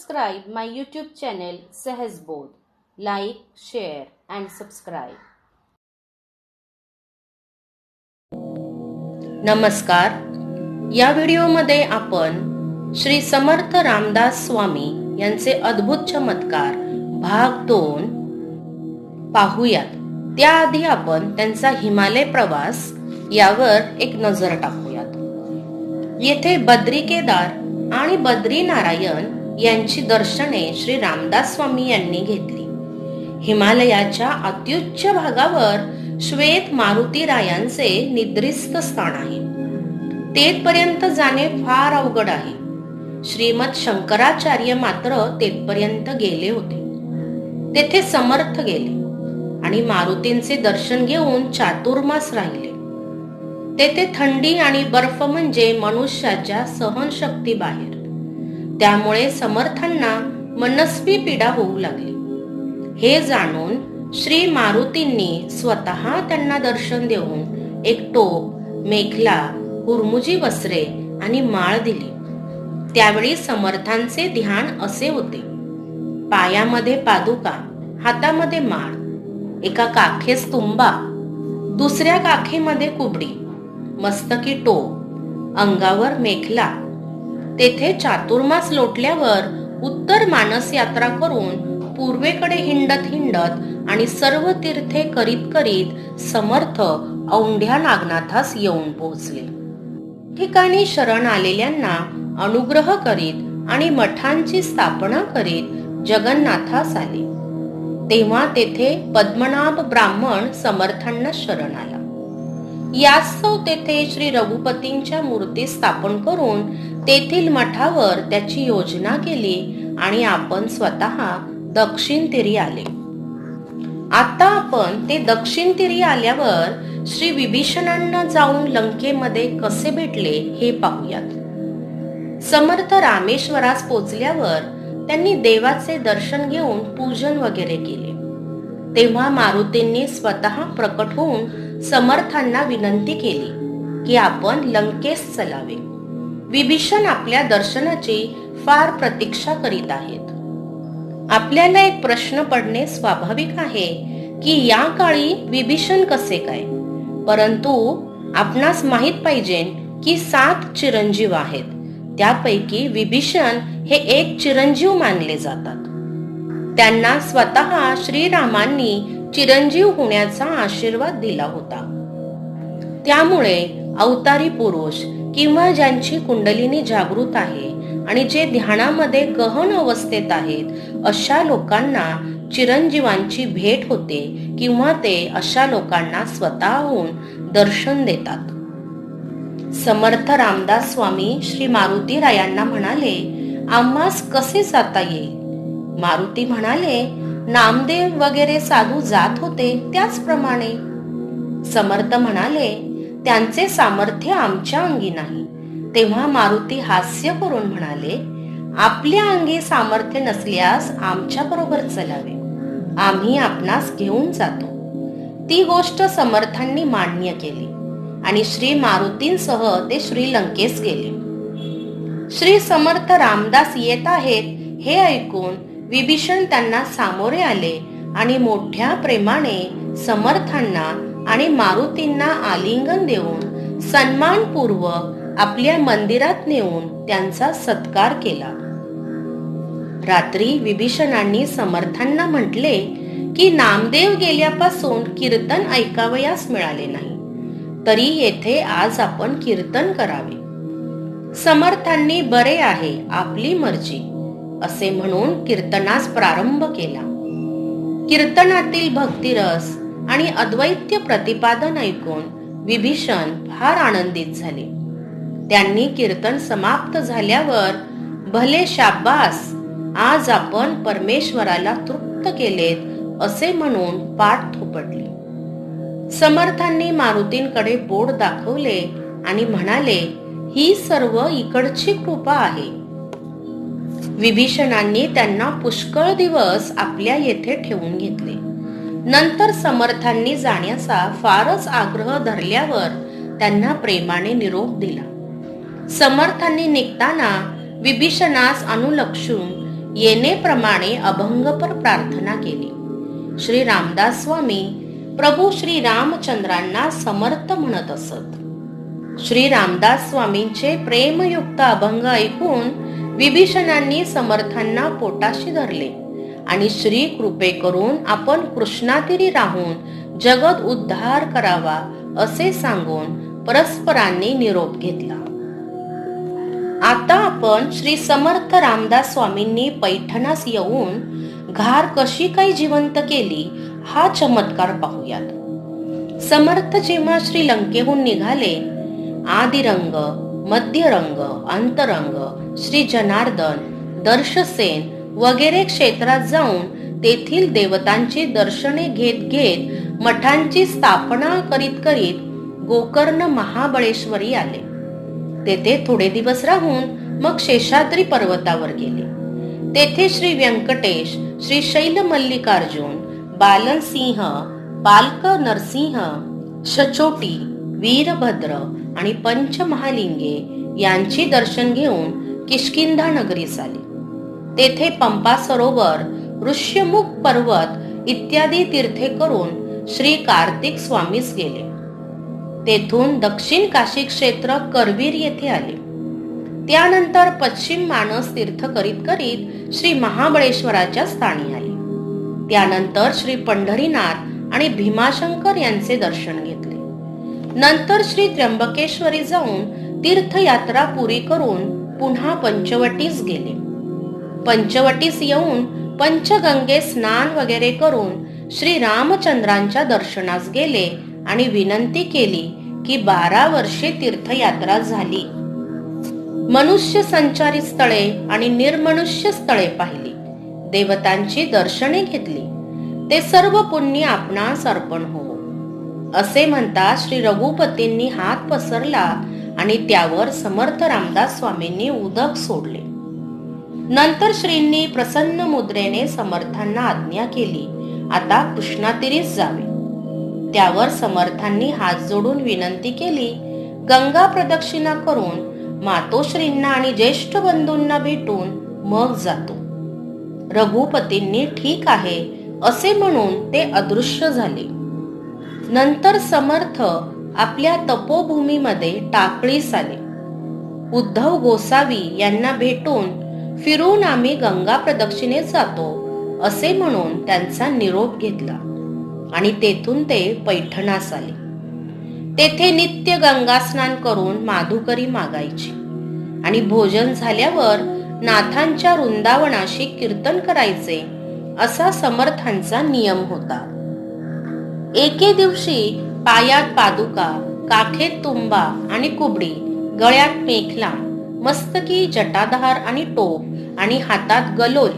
subscribe my YouTube channel Sahaj Bodh. Like, share and subscribe. नमस्कार. या व्हिडिओमध्ये आपण श्री समर्थ रामदास स्वामी यांचे अद्भुत चमत्कार भाग 2 पाहूयात. त्याआधी आपण त्यांचा हिमालय प्रवास यावर एक नजर टाकूयात. येथे बद्री केदार आणि बद्री नारायण यांची दर्शने श्री रामदास स्वामी यांनी घेतली. हिमालयाच्या अत्युच्च भागावर श्वेत मारुती रायांचे निद्रिस्त स्थान आहे. तेथपर्यंत जाणे फार अवघड आहे. श्रीमद शंकराचार्य मात्र तेथपर्यंत गेले होते. तेथे समर्थ गेले आणि मारुतींचे दर्शन घेऊन चातुर्मास राहिले. तेथे थंडी आणि बर्फ म्हणजे मनुष्याच्या सहनशक्ती बाहेर. त्यामुळे समर्थांना मनस्वी पीडा होऊ लागली. हे जाणून श्री मारुतींनी स्वतः त्यांना दर्शन देऊन एक टोप, मेखला, हुरमुजी वस्त्रे आणि माळ दिली. त्यावेळी समर्थांचे ध्यान असे होते: पायामध्ये पादुका, हातामध्ये माळ, एका काखेस तुंबा, दुसऱ्या काखेमध्ये कुबडी, मस्तकी टोप, अंगावर मेखला. तेथे चातुर्मास लोटल्यावर उत्तर मानस यात्रा करून पूर्वेकडे हिंडत हिंडत आणि सर्व तीर्थे करीत करीत समर्थ औंढ्या नागनाथास येऊन पोहोचले. ठिकाणी शरण आलेल्यांना अनुग्रह करीत आणि मठांची स्थापना करीत जगन्नाथास आले. तेव्हा तेथे पद्मनाभ ब्राह्मण समर्थांना शरण आला. यास्तव तेथे श्री रघुपतींच्या मूर्ती स्थापन करून तेथील मठावर त्याची योजना केली आणि आपण स्वतः दक्षिण तीरी आले. आता आपण ते दक्षिण तीरी आल्यावर श्री विभीषणांना जाऊन लंकेमध्ये कसे भेटले हे पाहूयात. समर्थ रामेश्वरास पोचल्यावर त्यांनी देवाचे दर्शन घेऊन पूजन वगैरे केले. तेव्हा मारुतींनी स्वतः प्रकट होऊन समर्थांना विनंती केली की आपण लंकेस चलावे. विभीषण आपल्या दर्शनाची फार प्रतीक्षा करीत आहेत. आपल्याला एक प्रश्न पडणे स्वाभाविक आहे की या काळी विभीषण कसे काय. परंतु आपणास माहित पाहिजे की 7 चिरंजीव आहेत. त्यापैकी विभीषण हे एक चिरंजीव मानले जातात. त्यांना स्वतः श्रीरामांनी चिरंजीव होण्याचा आशीर्वाद दिला होता. त्यामुळे अवतारी पुरुष किंवा ज्यांची कुंडलिनी जागृत आहे आणि जे ध्यानामध्ये गहन अवस्थेत आहेत अशा लोकांना चिरंजीवांची भेट होते किंवा ते अशा लोकांना स्वतःहून दर्शन देतात. समर्थ रामदास स्वामी श्री मारुती रायांना म्हणाले, आम्हास कसे जाता येईल. मारुती म्हणाले, नामदेव वगैरे साधू जात होते त्याचप्रमाणे. समर्थ म्हणाले, त्यांचे सामर्थ्य आमच्या अंगी नाही. तेव्हा मारुती हास्य करून म्हणाले, आपल्या अंगी सामर्थ्य नसल्यास आमच्या बरोबर चलावे, आम्ही आपणास घेऊन जातो. ती गोष्ट समर्थांनी मान्य केली आणि श्री मारुतींसह ते श्रीलंकेस गेले. श्री समर्थ रामदास येत आहेत हे ऐकून विभीषण त्यांना सामोरे आले आणि मोठ्या प्रेमाने समर्थांना आणि मारुतींना आलिंगन देऊन सन्मानपूर्वक आपल्या मंदिरात नेऊन त्यांचा सत्कार केला. रात्री विभीषणांनी समर्थांना म्हटले की नामदेव गेल्यापासून कीर्तन ऐकावयास मिळाले नाही, तरी येथे आज आपण कीर्तन करावे. समर्थांनी बरे आहे, आपली मर्जी असे म्हणून कीर्तनास प्रारंभ केला. कीर्तनातील भक्तिरस आणि अद्वैत्य प्रतिपादन ऐकून विभीषण फार आनंदित झाले. त्यांनी कीर्तन समाप्त झाल्यावर भले शाब्बास, आज आपण परमेश्वराला तृप्त केलेत असे म्हणून पाठ थोपटली. समर्थांनी मारुतींकडे बोट दाखवले आणि म्हणाले, ही सर्व इकडची कृपा आहे. विभीषणांनी त्यांना पुष्कळ दिवस आपल्या येथे ठेवून घेतले. नंतर समर्थांनी जाण्याचा फारच आग्रह धरल्यावर त्यांना प्रेमाने निरोप दिला. समर्थांनी निघताना विभीषणास अनुलक्षून येणेप्रमाणे अभंगपर प्रार्थना केली. श्री रामदास स्वामी प्रभू श्री रामचंद्रांना समर्थ म्हणत असत. श्री रामदास स्वामींचे प्रेमयुक्त अभंग ऐकून विभीषणांनी समर्थांना पोटाशी धरले आणि श्री कृपे करून आपण कृष्णातीरी राहून जगत उद्धार करावा असे सांगून परस्परांनी निरोप घेतला. आता आपण श्री समर्थ रामदास स्वामींनी पैठणास येऊन घार कशी काही जिवंत केली हा चमत्कार पाहूयात. समर्थ जेव्हा श्रीलंकेहून निघाले, आदिरंग, मध्यरंग, अंतरंग, श्री जनार्दन, दर्शसेन वगैरे क्षेत्रात जाऊन तेथील देवतांची दर्शने घेत घेत मठांची स्थापना करीत करीत गोकर्ण महाबळेश्वरी आले. तेथे थोडे दिवस राहून मग शेषाद्री पर्वतावर गेले. तेथे श्री व्यंकटेश, श्री शैल मल्लिकार्जुन, बालनसिंह, बालक नरसिंह, शचोटी, वीरभद्र आणि पंचमहालिंगे यांची दर्शन घेऊन किष्किंधा नगरीस आले. तेथे पंपा सरोवर, ऋष्यमुख पर्वत इत्यादी तीर्थे करून श्री कार्तिक स्वामीस गेले. तेथून दक्षिण काशी क्षेत्र करवीर येथे आले. त्यानंतर पश्चिम मानस तीर्थ करीत करीत श्री महाबळेश्वराच्या स्थानी आले. त्यानंतर श्री पंढरीनाथ आणि भीमाशंकर यांचे दर्शन घेतले. नंतर श्री त्र्यंबकेश्वरी जाऊन तीर्थयात्रा पुरी करून पुन्हा पंचवटीस गेले. पंचवटीस येऊन पंचगंगे स्नान वगैरे करून श्री रामचंद्रांच्या दर्शनास गेले आणि विनंती केली की 12 वर्षे तीर्थयात्रा झाली. मनुष्य संचारी स्थळे आणि निर्मनुष्य स्थळे पाहिली, देवतांची दर्शने घेतली, ते सर्व पुण्य आपणास अर्पण हो असे म्हणता श्री रघुपतींनी हात पसरला आणि त्यावर समर्थ रामदास स्वामींनी उदक सोडले. नंतर श्रींनी प्रसन्न मुद्रेने समर्थांना आज्ञा केली, आता कृष्णातीरीस जावे. त्यावर समर्थांनी हात जोडून विनंती केली, गंगा प्रदक्षिणा करून मातोश्रींना आणि ज्येष्ठ बंधूंना भेटून मग जातो. रघुपतींनी ठीक आहे असे म्हणून ते अदृश्य झाले. नंतर समर्थ आपल्या तपोभूमीमध्ये टाकळीस आले. उद्धव गोसावी यांना भेटून फिरून आम्ही गंगा प्रदक्षिणेत जातो असे म्हणून त्यांचा निरोप घेतला आणि तेथून ते पैठणास आले. तेथे नित्य गंगा स्नान करून माधुकरी मागायची आणि भोजन झाल्यावर नाथांच्या वृंदावनाशी कीर्तन करायचे असा समर्थांचा नियम होता. एके दिवशी पायात पादुका, काखेत तुंबा आणि कुबडी, गळ्यात मेखला, मस्तकी जटाधार आणि टोप आणि हातात गलोल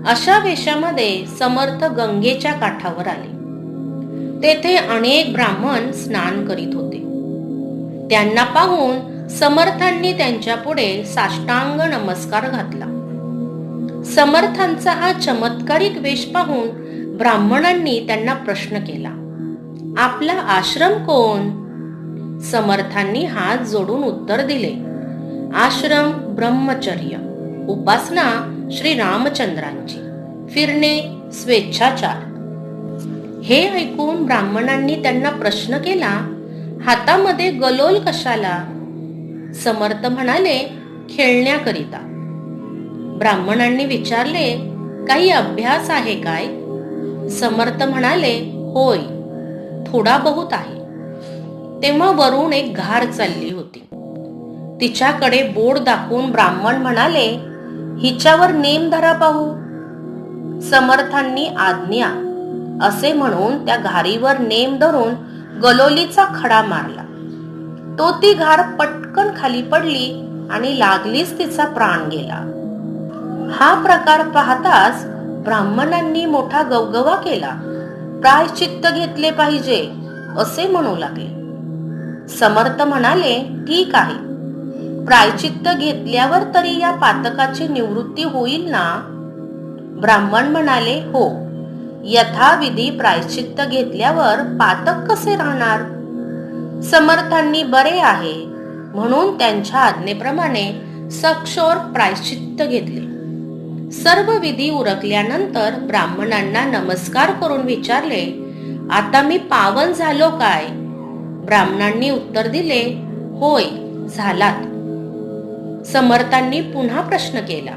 अशा वेशामध्ये समर्थ गंगेच्या काठावर आले. तेथे अनेक ब्राह्मण स्नान करीत होते. त्यांना पाहून समर्थांनी त्यांच्या पुढे साष्टांग नमस्कार घातला. समर्थांचा हा चमत्कारिक वेश पाहून ब्राह्मणांनी त्यांना प्रश्न केला, आपला आश्रम कोण? समर्थांनी हात जोडून उत्तर दिले, आश्रम ब्रह्मचर्य, उपासना श्री रामचंद्रांची, फिरणे स्वेच्छाचार. हे ऐकून ब्राह्मणांनी त्यांना प्रश्न केला, हातामध्ये गलोल कशाला? समर्थ म्हणाले, खेळण्याकरिता. ब्राह्मणांनी विचारले, काही अभ्यास आहे काय? समर्थ म्हणाले, होय, थोडा बहुत आहे. तेव्हा वरून एक घार चालली होती. तिच्याकडे बोट दाखवून ब्राह्मण म्हणाले, हिच्यावर नेम धरा पाहू. समर्थांनी आज्ञा असे म्हणून त्या घारीवर नेम धरून गलोलीचा खडा मारला. तो ती घार पटकन खाली पडली आणि लागलीच तिचा प्राण गेला. हा प्रकार पाहताच ब्राह्मणांनी मोठा गवगवा केला. प्रायश्चित्त घेतले पाहिजे असे म्हणू लागले. समर्थ म्हणाले, ठीक आहे, प्रायश्चित्त घेतल्यावर तरी या पातकाची निवृत्ती होईल ना? ब्राह्मण म्हणाले, हो, यथाविधी प्रायश्चित्त घेतल्यावर पातक कसे राहणार? समर्थांनी बरे आहे म्हणून त्यांच्या आज्ञेप्रमाणे सक्षोर प्रायश्चित्त घेतले. सर्व विधी उरकल्यानंतर ब्राह्मणांना नमस्कार करून विचारले, आता मी पावन झालो काय? ब्राह्मणांनी उत्तर दिले, होय झालात. समर्थांनी पुन्हा प्रश्न केला,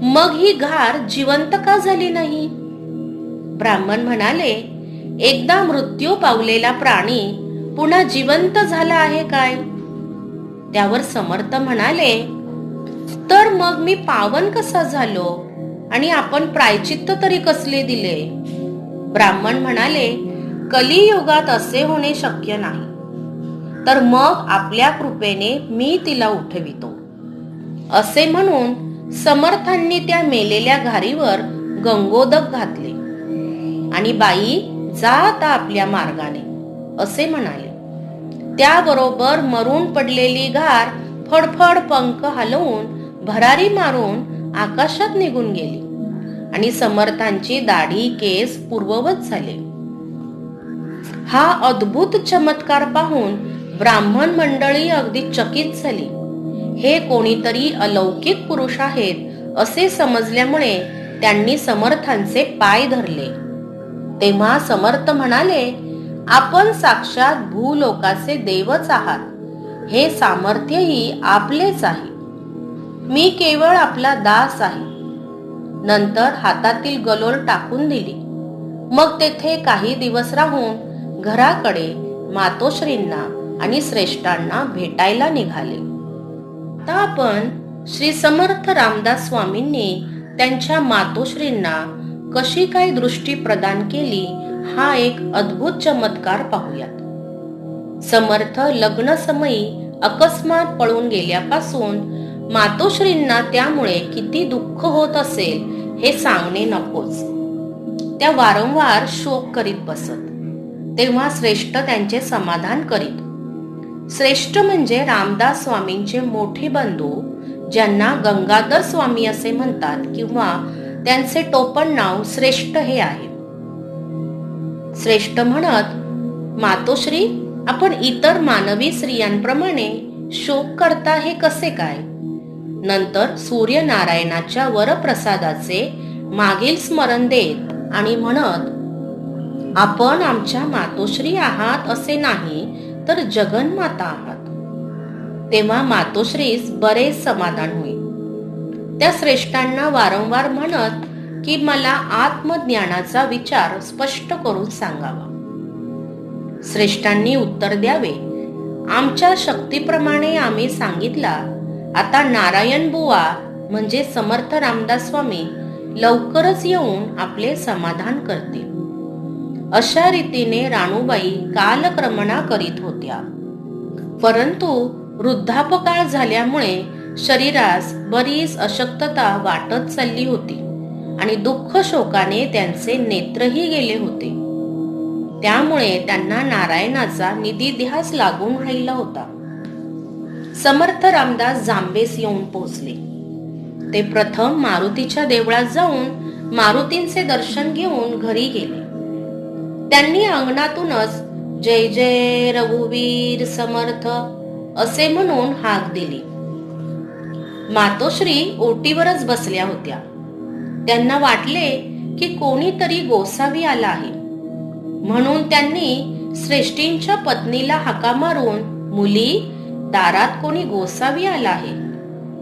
मग ही घार जिवंत का झाली नाही? ब्राह्मण म्हणाले, एकदा मृत्यू पावलेला प्राणी पुन्हा जिवंत झाला आहे काय? त्यावर समर्थ म्हणाले, तर मग मी पावन कसा झालो आणि आपण प्रायचित्त तरी कसले दिले? ब्राह्मण म्हणाले, कलियुगात असे होणे शक्य नाही, तर मग आपल्या कृपेने मी तिला उठवितो. असे म्हणून समर्थांनी त्या मेलेल्या घारीवर गंगोदक घातले आणि बाई जा आता आपल्या मार्गाने असे म्हणाले. त्याबरोबर मरून पडलेली घार फडफड पंख हलवून भरारी मारून आकाशात निघून गेली आणि समर्थांची दाढी केस पूर्ववत झाले. हा अद्भुत चमत्कार पाहून ब्राह्मण मंडळी अगदी चकित झाली. हे कोणीतरी अलौकिक पुरुष आहेत असे समजल्यामुळे त्यांनी समर्थांचे पाय धरले. तेव्हा समर्थ म्हणाले, आपण साक्षात भूलोकाचे देवच आहात. हे सामर्थ्यही आपलेच आहे. मी केवळ आपला दास आहे. नंतर हातातील गलोर टाकून दिली. मग तेथे काही दिवस राहून घराकडे मातोश्रींना आणि श्रेष्ठांना भेटायला निघाले. आता आपण श्री समर्थ रामदास स्वामींनी त्यांच्या मातोश्रींना कशी काय दृष्टी प्रदान केली हा एक अद्भुत चमत्कार पाहूयात. समर्थ लग्न समयी अकस्मात पळून गेल्यापासून मातोश्रींना त्यामुळे किती दुःख होत असेल हे सांगणे नकोच. त्या वारंवार शोक करीत बसत. तेव्हा श्रेष्ठ त्यांचे समाधान करीत. श्रेष्ठ म्हणजे रामदास स्वामींचे मोठे बंधू, ज्यांना गंगाधर स्वामी असे म्हणतात किंवा त्यांचे टोपण नाव श्रेष्ठ हे आहे. श्रेष्ठ म्हणत, मातोश्री, आपण इतर मानवी स्त्रियांप्रमाणे शोक करता हे कसे काय? नंतर सूर्यनारायणाच्या वरप्रसादाचे मागील स्मरण देत आणि म्हणत, आपण आमच्या मातोश्री आहात असे नाही तर जगन्माता आहात. तेव्हा मातोश्रीस बरेच समाधान होईल. त्या श्रेष्ठांना वारंवार म्हणत की मला आत्मज्ञानाचा विचार स्पष्ट करून सांगावा. श्रेष्ठांनी उत्तर द्यावे, आमच्या शक्तीप्रमाणे आम्ही सांगितला. आता नारायण बुवा म्हणजे समर्थ रामदास स्वामी लवकरच येऊन आपले समाधान करतील. अशा रीतीने राणूबाई कालक्रमणा करीत होत्या. परंतु वृद्धापकाळ झाल्यामुळे शरीरास बरीच अशक्तता वाटत चालली होती आणि दुःख शोकाने त्यांचे नेत्रही गेले होते. त्यामुळे त्यांना नारायणाचा निधिध्यास लागून राहिला होता. समर्थ रामदास जांबेस येऊन पोहोचले. ते प्रथम मारुतीच्या देवळात जाऊन मारुतींचे दर्शन घेऊन घरी गेले. त्यांनी अंगणातूनच जय जय रघुवीर समर्थ असे म्हणून हाक दिली. मातोश्री ओटीवरच बसल्या होत्या. त्यांना वाटले की कोणीतरी गोसावी आला आहे, म्हणून त्यांनी श्रेष्ठींच्या पत्नीला हाका मारून, मुली, दारात कोणी गोसावी आला आहे,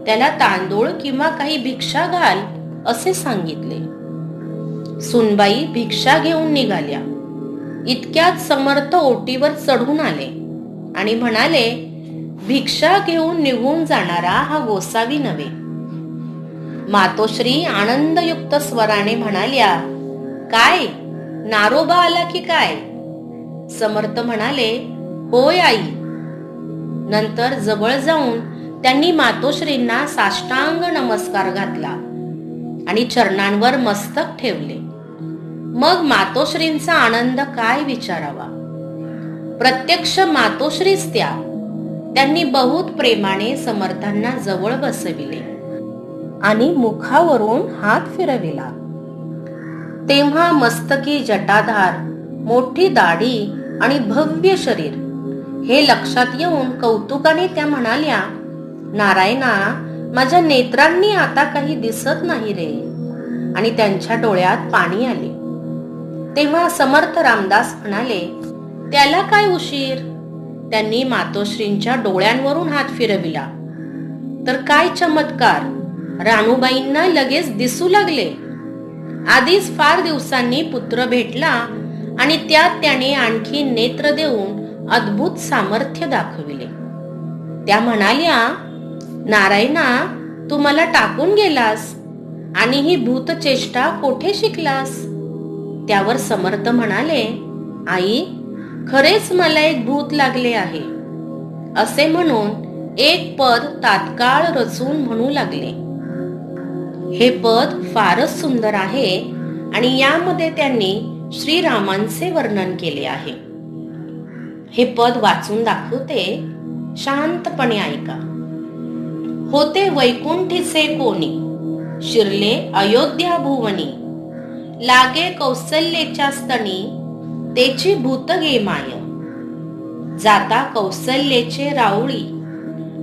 त्याला तांदूळ किंवा काही भिक्षा घाल असे सांगितले. सुनबाई भिक्षा घेऊन निघाल्या. इतक्यात समर्थ ओटीवर चढून आले आणि म्हणाले, भिक्षा घेऊन निघून जाणारा हा गोसावी नव्हे. मातोश्री आनंदयुक्त स्वराने म्हणाल्या, काय नारोबा आला की काय? समर्थ म्हणाले, होय आई. नंतर जवळ जाऊन त्यांनी मातोश्रींना साष्टांग नमस्कार घातला आणि चरणांवर मस्तक ठेवले. मग मातोश्रींचा आनंद काय विचारावा. प्रत्यक्ष मातोश्रीच त्यांनी बहुत प्रेमाने समर्थांना जवळ बसविले आणि मुखावरून हात फिरविला. तेव्हा मस्तकी जटाधार, मोठी दाढी आणि भव्य शरीर हे लक्षात येऊन कौतुकाने त्या म्हणाल्या, नारायणा, माझ्या नेत्रांनी आता काही दिसत नाही रे. आणि त्यांच्या डोळ्यात पाणी आले. तेव्हा समर्थ रामदास म्हणाले, त्याला काय उशीर. त्यांनी मातोश्रींच्या डोळ्यांवरून हात फिरविला तर काय चमत्कार, राणूबाईंना लगेच दिसू लागले. आधीच फार दिवसांनी पुत्र भेटला आणि त्यात त्याने आणखी नेत्र देऊन अद्भुत सामर्थ्य दाखविले. त्या म्हणाल्या, नारायणा, तू मला टाकून गेलास आणि ही भूतचेष्टा कोठे शिकलास. त्यावर समर्थ म्हणाले, आई, खरेच मला एक भूत लागले आहे. असे म्हणून एक पद तात्काळ रचून म्हणू लागले. हे पद फारच सुंदर आहे आणि यामध्ये त्यांनी श्रीरामांचे वर्णन केले आहे. हे पद वाचून दाखवते, शांतपणे ऐका. होते वैकुंठीचे कोणी, शिरले अयोध्या भुवनी. लागे कौसल्येच्या स्तनी, तेची भूत गे माय. जाता कौसल्येचे राऊळी,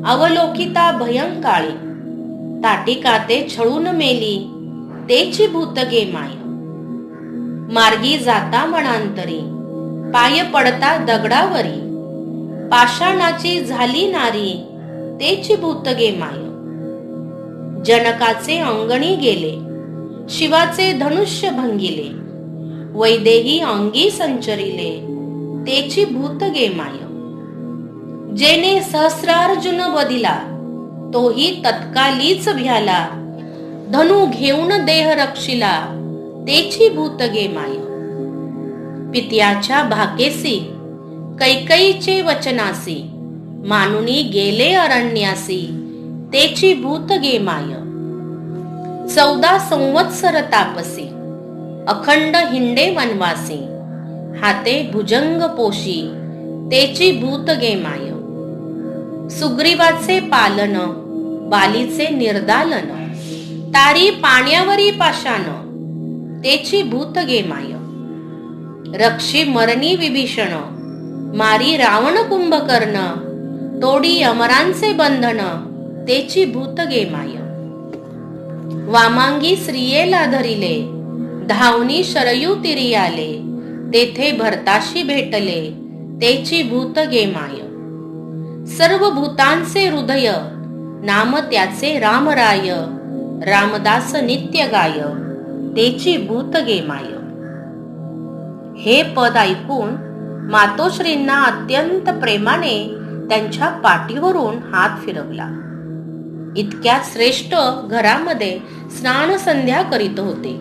अवलोकिता भयंकाळी. ताटिका ते छळून मेली, तेची भूत गे माय. मार्गी जाता वनांतरी, पाय पडता दगडावरी. पाषाणाची झाली नारी, तेची भूत गे माय. जनकाचे अंगणी गेले, शिवाचे धनुष्य भंगिले. वैदेही अंगी संचरिले, तेची भूत गे माय. जेने सहस्रार्जुन बदिला, तोही तत्कालीच भ्याला. धनु घेऊन देह रक्षिला, तेची भूत गे माय. पित्याच्या भाकेसी, कैकईचे वचनासी. मानुनी गेले अरण्यासी, तेची भूत गे माय. 14 संवत्सर तापसी, अखंड हिंडे वनवासी. हाते भुजंग पोशी, तेची भूत गे माय. सुग्रीवाचे पालन, बालीचे निर्दालन. तारी पाण्यावरी पाशान, तेची भूत गे माय. रक्षी मरणी विभीषण, मारी रावण कुंभकर्ण. तोडी अमरांचे बंधन, तेची भूत गे माय. वामांगी स्त्रियेला धरिले, धावनी शरयू तिरी आले. तेथे भरताशी भेटले, तेची भूत गे माय. सर्व भूतांचे हृदय, नाम त्याचे रामराय. रामदास नित्य गाय, तेची भूत गे माय. हे पद ऐकून मातोश्रींना अत्यंत प्रेमाने त्यांच्या पाठीवरून हात फिरवला. इतक्या श्रेष्ठ घरामध्ये स्नान संध्या करीत होते.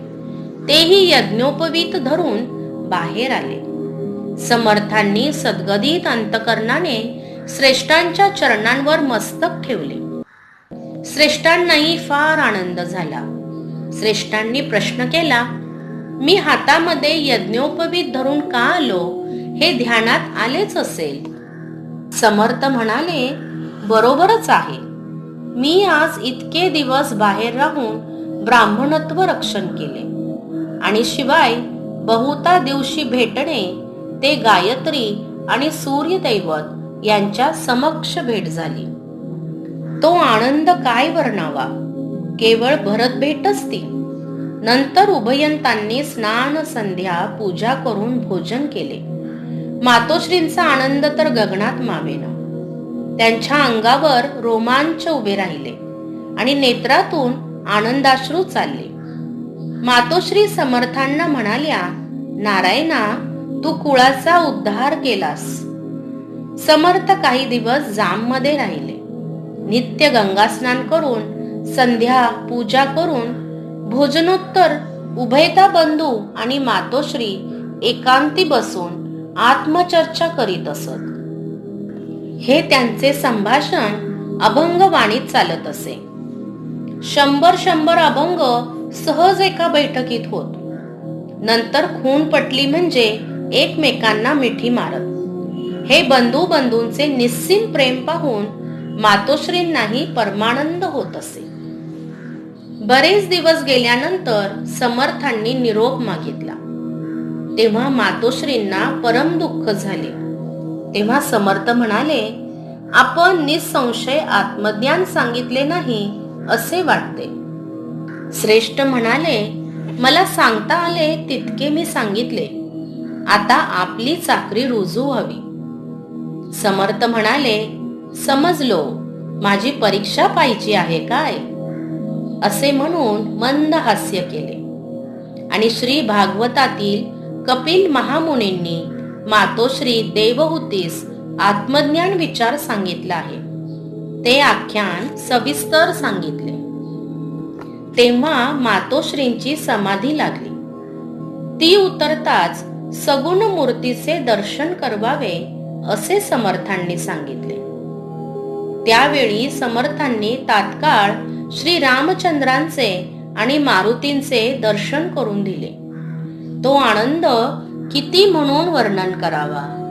तेही यज्ञोपवीत धरून बाहेर आले. समर्थांनी सद्गदित अंतकरणाने श्रेष्ठांच्या चरणांवर मस्तक ठेवले. श्रेष्ठांनाही फार आनंद झाला. श्रेष्ठांनी प्रश्न केला, मी हातामध्ये यज्ञोपवीत धरून का आलो, हे ध्यानात आलेच असेल. समर्थ म्हणाले, बरोबरच आहे. मी आज इतके दिवस बाहेर राहून ब्राह्मणत्व रक्षण केले आणि शिवाय बहुता दिवशी भेटणे ते गायत्री आणि सूर्यदैवत यांच्या समक्ष भेट झाली. तो आनंद काय वर्णावा, केवळ भरत भेटच ती. नंतर उभयंतांनी स्नान संध्या पूजा करून भोजन केले. मातोश्रींचा आनंद तर गगनात मावेना. त्यांच्या अंगावर रोमांच उभे राहिले आणि नेत्रातून आनंदाश्रू चालले. मातोश्री समर्थांना म्हणाल्या, नारायणा, तू कुळाचा उद्धार केलास. समर्थ काही दिवस जाममध्ये राहिले. नित्य गंगा स्नान करून संध्या पूजा करून भोजनोत्तर उभयता बंधू आणि मातोश्री एकांती बसून आत्मचर्चा करीत असत. हे त्यांचे संभाषण अभंगवाणीत चालत असे. 100 अभंग सहज एका बैठकीत होत. नंतर खून पटली म्हणजे एकमेकांना मिठी मारत. हे बंधू बंधूंचे निस्सीम प्रेम पाहून मातोश्रींनाही परमानंद होत असे. बरेच दिवस गेल्यानंतर समर्थांनी निरोप मागितला. तेव्हा मातोश्रींना परम दुःख झाले. तेव्हा समर्थ म्हणाले, आपण निसंशय आत्मज्ञान सांगितले नाही असे वाटते. श्रेष्ठ म्हणाले, मला सांगता आले तितके मी सांगितले. आता आपली चाकरी रुजू व्हावी. समर्थ म्हणाले, समजलो, माझी परीक्षा पाहिजे आहे काय? असे म्हणून मंद हास्य केले. आणि श्री भागवतातील कपिल महामुनींनी मातोश्री देवहूतीस आत्मज्ञान विचार सांगितला आहे. ते आख्यान सविस्तर सांगितले. तेव्हा मातोश्रींची समाधी लागली. ती उतरताच सगुण मूर्तीचे दर्शन करवावे असे समर्थांनी सांगितले. त्यावेळी समर्थांनी तात्काळ श्री रामचंद्रांचे आणि मारुतींचे दर्शन करून दिले. तो आनंद किती म्हणून वर्णन करावा.